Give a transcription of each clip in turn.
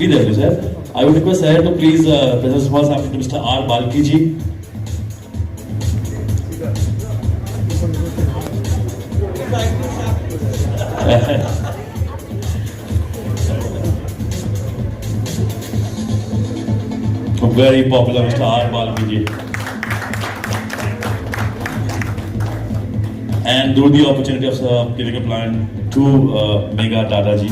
Be there, sir. I would request sir to please present a small sample to Mr. R. Balki ji. Very popular Mr. R. Balki ji. And through the opportunity of giving a plan to Megha Tata ji.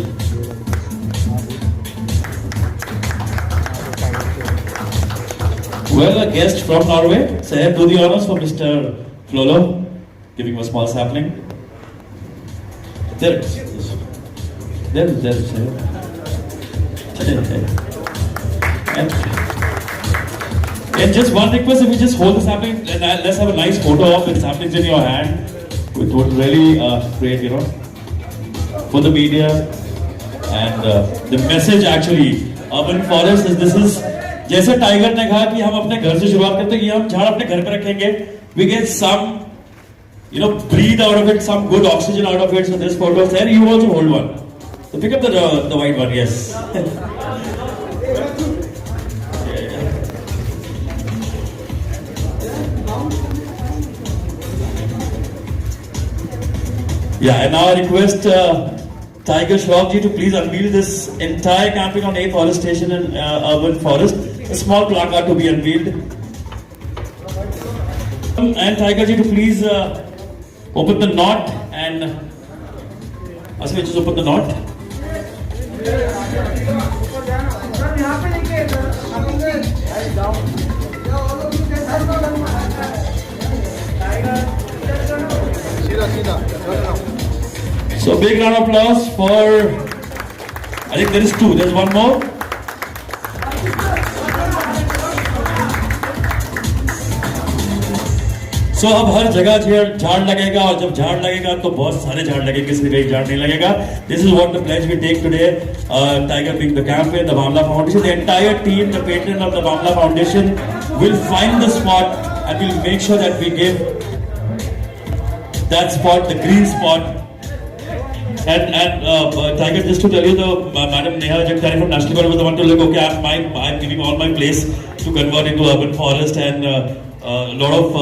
Well, a guest from Norway, sir, do the honors for Mr. Flolo, giving him a small sapling. There it is. There, sir. And just one request, if you just hold the sapling, and let's have a nice photo of the saplings in your hand. It would really create, for the media. And the message actually, urban forest is this is, जैसे tiger ने कहा कि हम अपने घर से शुरुआत करते हैं कि हम झाड़ अपने घर पे रखेंगे, we get some, breathe out of it, some good oxygen out of it. So this photo is there. You also hold one. So pick up the white one, yes. Yeah, and now I request Tiger Shroff ji to please unveil this entire camping on 8th Forest Station in Urban Forest. A small placard to be unveiled. And Tiger ji to please open the knot and Asmi just open the knot. So big round of applause for, I think there is two, there's one more. So अब हर जगह झाड़ लगेगा और जब झाड़ लगेगा तो बहुत सारे झाड़ लगेंगे, किसी कहीं झाड़ नहीं लगेगा. This is what the pledge we take today. Tiger being the campaign, the Bamla Foundation, the entire team, the patron of the Bamla Foundation will find the spot and we'll make sure that we give that spot, the green spot. And Tiger, just to tell you, Madam Neha Jagtari from National Guard was the one to look, okay, I'm giving all my place to convert into urban forest, and a lot of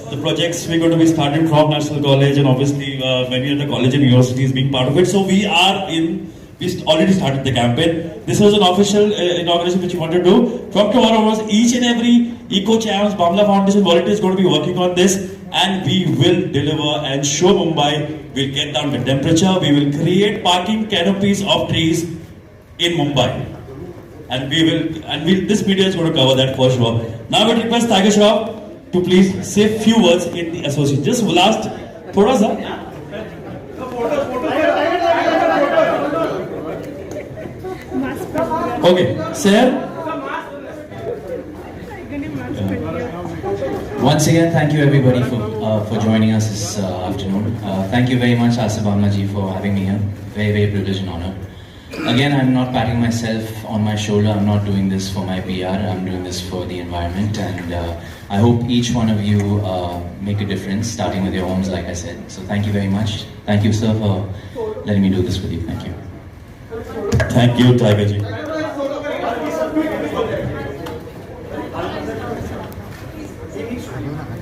the projects we're going to be started from National College, and obviously many other colleges and universities being part of it. So we already started the campaign. This was an official inauguration which we wanted to do. From tomorrow onwards, each and every Eco Champs, Bamla Foundation volunteer is going to be working on this, and we will deliver and show Mumbai. We'll get down the temperature. We will create parking canopies of trees in Mumbai, and this media is going to cover that for sure. Now I would request Tiger Shroff to please say few words in the association. Just last, thoda sa. Okay, sir. Once again, thank you everybody for joining us this afternoon. Thank you very much, Asif Bamla ji, for having me here. Very, very privileged and honor. Again, I'm not patting myself on my shoulder. I'm not doing this for my PR. I'm doing this for the environment, and I hope each one of you make a difference, starting with your homes, like I said. So thank you very much. Thank you, sir, for letting me do this with you. Thank you. Thank you, Tiger ji.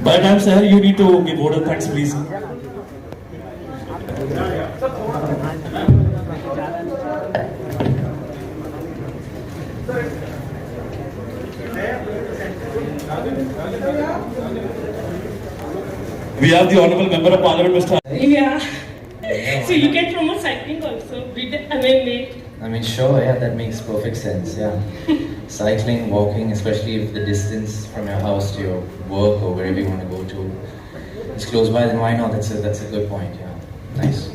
By the time, sir, you need to give vote of thanks, please. We have the Honorable Member of Parliament, Mr. Yeah. So you can promote cycling also. I mean, sure, yeah, that makes perfect sense, yeah. Cycling, walking, especially if the distance from your house to your work or wherever you want to go to is close by, then why not? That's a good point, yeah. Nice.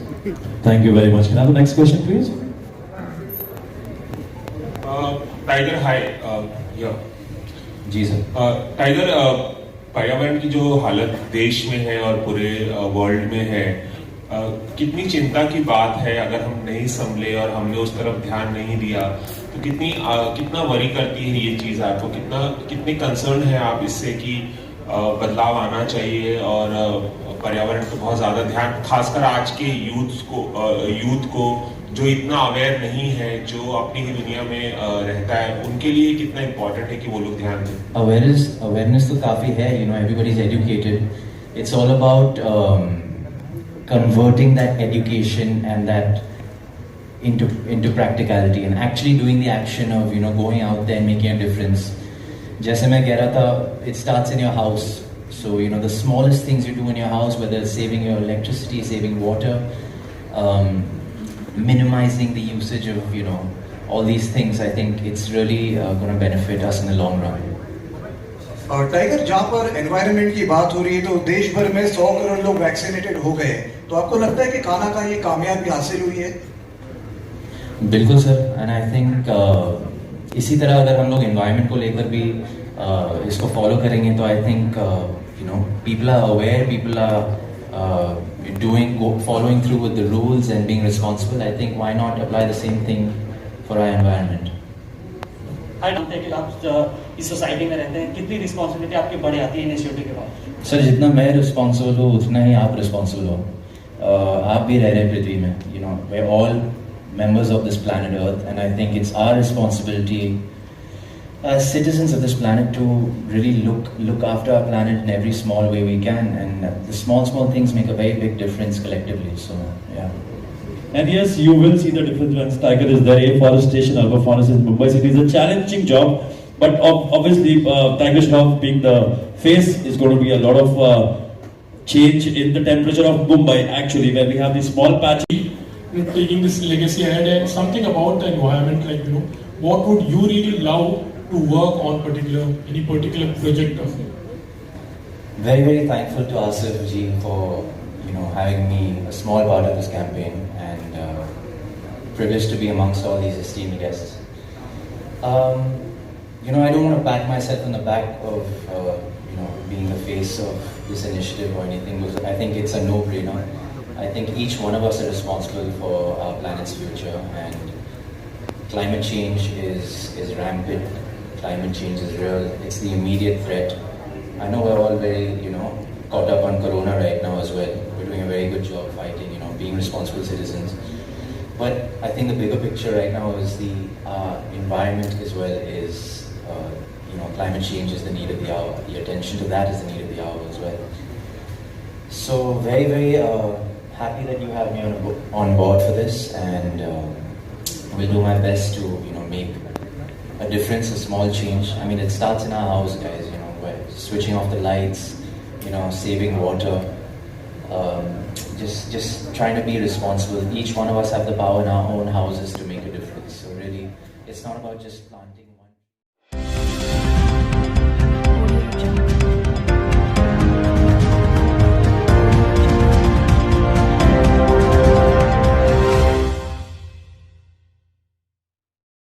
Thank you very much. Can I have the next question, please? Tiger, hi. Yeah. जी sir. Tiger, पर्यावरण की जो हालत देश में है और पूरे वर्ल्ड में है, कितनी चिंता की बात है. अगर हम नहीं संभले और हमने उस तरफ ध्यान नहीं दिया तो कितना वरी करती है ये चीज आपको, कितने कंसर्न है आप इससे कि बदलाव आना चाहिए और पर्यावरण को बहुत ज्यादा ध्यान, खासकर आज के यूथ को जो इतना अवेयर नहीं है, जो अपनी ही दुनिया में रहता है, उनके लिए कितना इम्पोर्टेंट है कि वो लोग ध्यान दें? Awareness तो काफी है, you know, everybody's educated. It's all about converting that education and that into practicality and actually doing the action of, you know, going out there and making a difference. जैसे मैं कह रहा था, it starts in your house. So, you know, the smallest things you do in your house, whether it's saving your electricity, saving water, minimizing the usage of, you know, all these things, I think it's really going to benefit us in the long run. और tiger, जहाँ पर environment की बात हो रही है तो देश भर में 100 करोड़ लोग वैक्सीनेटेड हो गए, तो आपको लगता है कि कान्हा का ये कामयाबी हासिल हुई है? बिल्कुल सर, एंड आई थिंक इसी तरह अगर हम लोग एनवायरनमेंट को लेकर भी इसको फॉलो करेंगे तो I think you know people are aware, people are following through with the rules and being responsible. I think why not apply the same thing for our environment? I don't think आप इस society में रहते हैं, कितनी responsibility आपकी बढ़ जाती है इनिशिएटिव के बाद? सर, जितना मैं रिस्पॉन्सिबल हूँ उतना ही आप रिस्पॉन्सिबल हो। आप भी रह रहे हैं पृथ्वी में, you know, we are all members of this planet Earth, and I think it's our responsibility as citizens of this planet to really look after our planet in every small way we can, and the small things make a very big difference collectively. So yeah. And yes, you will see the difference once Tiger is there. Afforestation, arboriforest in Mumbai city is a challenging job, but obviously Tiger Shroff being the face is going to be a lot of change in the temperature of Mumbai actually, where we have this small patch. Taking this legacy ahead and something about the environment, like, you know, what would you really love to work on any particular project of it? Very thankful to Asif ji for, you know, having me a small part of this campaign, and privileged to be amongst all these esteemed guests. You know, I don't want to pat myself on the back of you know, being the face of this initiative or anything, because I think it's a no-brainer. I think each one of us are responsible for our planet's future, and climate change is rampant. Climate change is real. It's the immediate threat. I know we're all very, you know, caught up on Corona right now as well. We're doing a very good job fighting, you know, being responsible citizens. But I think the bigger picture right now is the environment as well is, you know, climate change is the need of the hour. The attention to that is the need of the hour as well. So very happy that you have me on board for this, and will do my best to, you know, make a difference, a small change. I mean, it starts in our house, guys. You know, we're switching off the lights, you know, saving water, just trying to be responsible. Each one of us have the power in our own houses to make a difference. So really, it's not about just planting one.